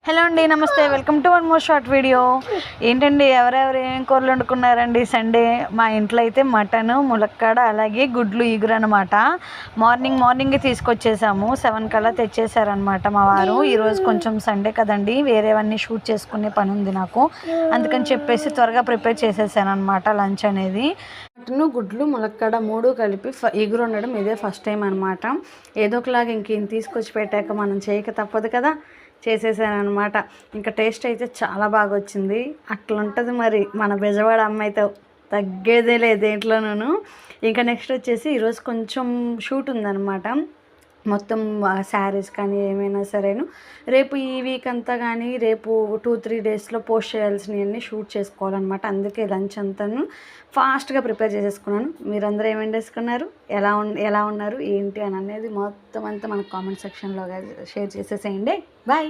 Hello అండి, నమస్తే. Welcome to one more short video. ఏంటండి, ఎవరెవరు ఏం కూరలు వండుకున్నారండి సండే? మా ఇంట్లో అయితే మటన్, ములక్కాడ, అలాగే గుడ్లు ఈగురు అనమాట. మార్నింగే తీసుకొచ్చేసాము. 7 కల్లా తెచ్చేసారనమాట మా వారు. ఈరోజు కొంచెం సండే కదండి, వేరేవన్నీ షూట్ చేసుకునే పని ఉంది నాకు. అందుకని చెప్పేసి త్వరగా ప్రిపేర్ చేసేసాను అనమాట లంచ్ అనేది. మటన్, గుడ్లు, ములక్కాడ 3 కలిపి ఈగురు వండడం ఇదే ఫస్ట్ టైం అనమాట. ఏదో ఒకలాగా ఇంకేం తీసుకొచ్చి పెట్టాక మనం చేయక తప్పదు కదా, చేసేసాను అనమాట. ఇంకా టేస్ట్ అయితే చాలా బాగా వచ్చింది. అట్లా ఉంటుంది మరి మన బెజవాడ అమ్మాయితో, తగ్గేదే లేదు దేంట్లోనూ. ఇంకా నెక్స్ట్ వచ్చేసి ఈరోజు కొంచెం షూట్ ఉందన్నమాట. మొత్తం శారీస్ కానీ ఏమైనా సరేను రేపు ఈ వీక్ అంతా కానీ రేపు 2-3 డేస్లో పోస్ట్ చేయాల్సినవన్నీ షూట్ చేసుకోవాలన్నమాట. అందుకే లంచ్ అంతాను ఫాస్ట్గా ప్రిపేర్ చేసేసుకున్నాను. మీరందరూ ఏమేమి చేసుకున్నారు, ఎలా ఉన్నారు ఏంటి అని అనేది మొత్తం అంతా మనకు కామెంట్ సెక్షన్లో షేర్ చేసేసేయండి. బాయ్.